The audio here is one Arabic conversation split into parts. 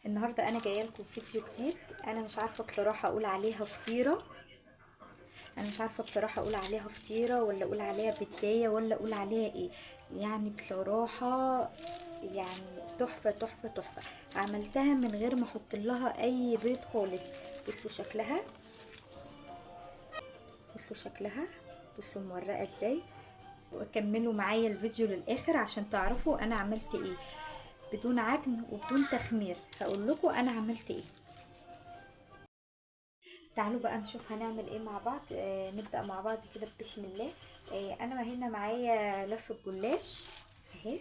النهارده انا جايه لكم فيديو جديد. انا مش عارفه بصراحه اقول عليها فطيره. ولا اقول عليها بيتزايه ولا اقول عليها ايه. يعني بصراحه، يعني تحفه تحفه تحفه. عملتها من غير ما احط لها اي بيض خالص. بصوا شكلها، بصوا مورقه ازاي. وكملوا معايا الفيديو للاخر عشان تعرفوا انا عملت ايه، بدون عجن وبدون تخمير. هقول لكم انا عملت ايه. تعالوا بقى نشوف هنعمل ايه مع بعض. نبدأ مع بعض كده بسم الله. انا هنا معايا لفة جلاش اهي.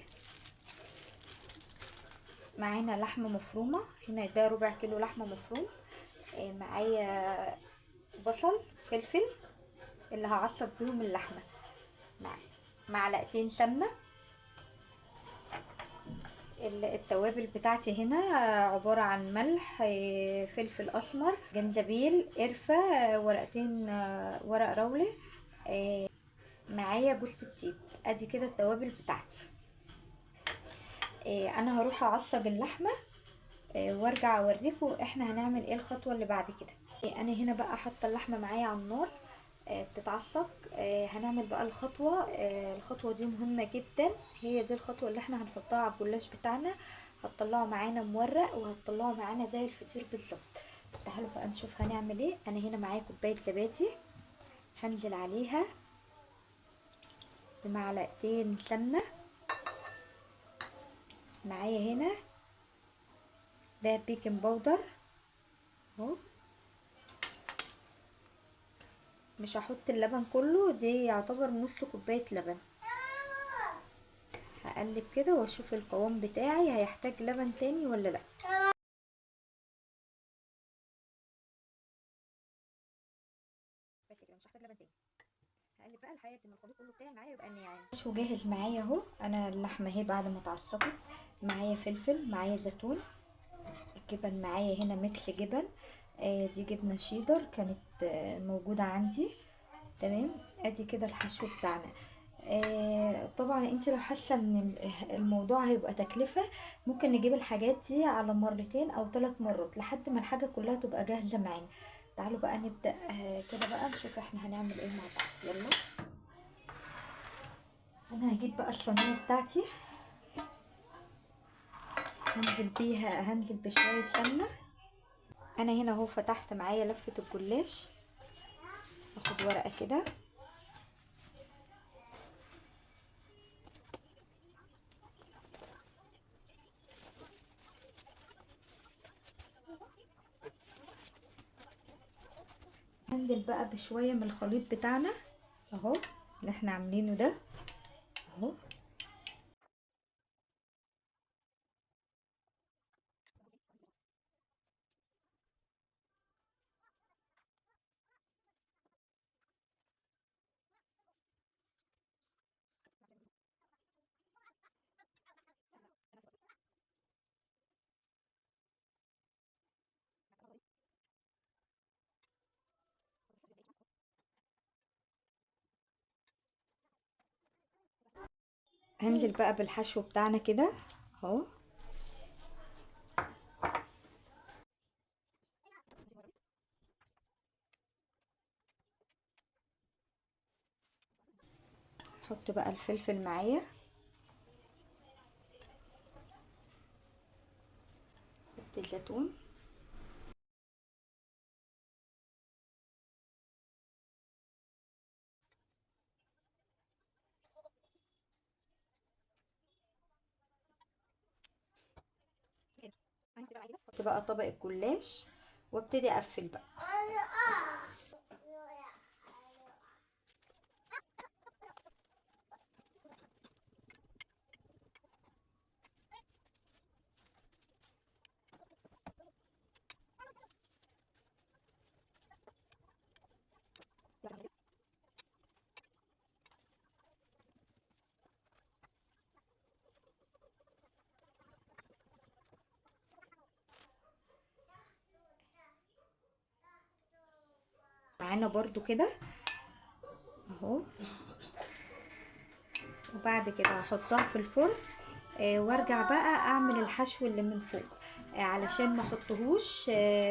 معانا لحمة مفرومة، هنا ده ربع كيلو لحمة مفروم. معايا بصل، فلفل اللي هعصب بيهم اللحمة. مع معلقتين سمنة. التوابل بتاعتي هنا عبارة عن ملح، فلفل اسمر، جنزبيل، قرفة، ورقتين، ورق رولة، معايا جوز الطيب. ادي كده التوابل بتاعتي. انا هروح اعصج اللحمه، وارجع اوريكم احنا هنعمل ايه الخطوه اللي بعد كده. انا هنا بقى حاطه اللحمه معايا على النار تتعصج. هنعمل بقى الخطوه دي مهمه جدا. هي دي الخطوه اللي احنا هنحطها على الجلاش بتاعنا. هتطلعه معانا مورق وهتطلعه معانا زي الفطير بالظبط. تعالوا بقى نشوف هنعمل ايه. انا هنا معايا كوبايه زبادي، هنزل عليها بمعلقتين سمنه. معايا هنا ده بيكنج باودر اهو. مش هحط اللبن كله، دي يعتبر نص كوبايه لبن. هقلب كده واشوف القوام بتاعي هيحتاج لبن تاني ولا لا. بس كده مش هحتاج لبن تاني. هقلب بقى لحد ما الخليط كله بتاعي معايا يبقى ناعم. شو جاهز معايا اهو. انا اللحمه اهي بعد ما اتعصبت. معايا فلفل، معايا زيتون، الجبن معايا هنا ميكس جبن. دي جبنه شيدر كانت موجوده عندي. تمام. ادي كده الحشو بتاعنا. طبعا انت لو حاسه ان الموضوع هيبقى تكلفه، ممكن نجيب الحاجات دي على مرتين او 3 مرات لحد ما الحاجه كلها تبقى جاهزه معانا. تعالوا بقى نبدا كده بقى نشوف احنا هنعمل ايه مع بعض. يلا. انا هجيب بقى الصينيه بتاعتي، هنزل بشويه سمنه. انا هنا اهو فتحت معايا لفه الجلاش. اخد ورقه كده، هنزل بقى بشويه من الخليط بتاعنا اهو اللي احنا عاملينه ده اهو. هنزل بقى بالحشو بتاعنا كده اهو. احط بقى الفلفل معايا، احط الزيتون، احط بقى طبق الجلاش وابتدي اقفل بقى. معانا برضو كده اهو. وبعد كده هحطها في الفرن، وارجع بقى اعمل الحشو اللي من فوق. علشان ما احطهوش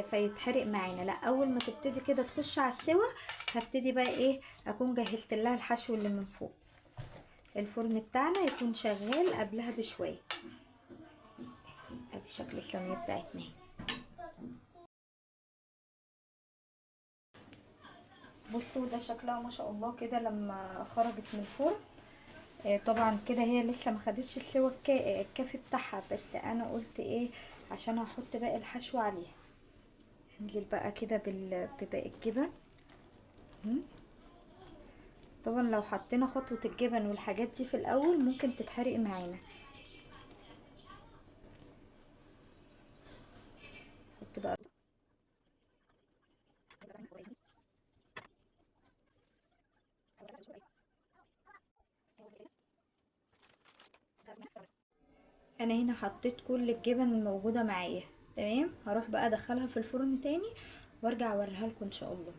فيتحرق معانا. لا، اول ما تبتدي كده تخش على السوا هبتدي بقى ايه، اكون جهزت لها الحشو اللي من فوق. الفرن بتاعنا يكون شغال قبلها بشويه. ادي شكل الصينيه بتاعتنا اهي. بصوا ده شكلها ما شاء الله كده لما خرجت من الفرن. طبعا كده هي لسه ما خدتش السوا الكافي بتاعها، بس انا قلت ايه عشان هحط باقي الحشو عليها. هنزل بقى كده بباقي الجبن. طبعا لو حطينا خطوة الجبن والحاجات دي في الاول ممكن تتحرق معانا. حط بقى انا هنا حطيت كل الجبن الموجودة معايا. تمام، هروح بقى ادخلها في الفرن تاني وارجع اوريها لكم ان شاء الله.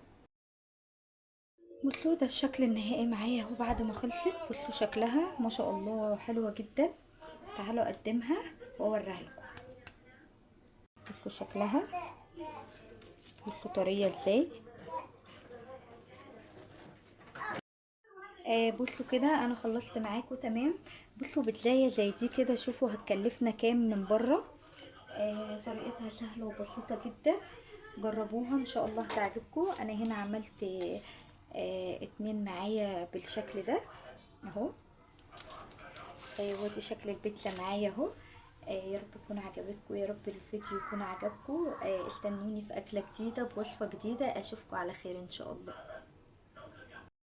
بصوا ده الشكل النهائي معايا اهو بعد ما خلصت. بصوا شكلها ما شاء الله حلوة جدا. تعالوا اقدمها واوريها لكم. بصوا شكلها، بصوا طرية ازاي. بصوا كده انا خلصت معاكم. تمام، بصوا بتلاقي زي دي كده، شوفوا هتكلفنا كام من بره. طريقتها سهلة وبسيطة جدا. جربوها ان شاء الله هتعجبكم. انا هنا عملت اتنين معايا بالشكل ده اهو. ودي شكل البيتزا معايا اهو. يا رب يكون عجبتكم، يا رب الفيديو يكون عجبكم. استنوني في اكلة جديدة بوصفة جديدة. اشوفكم على خير ان شاء الله.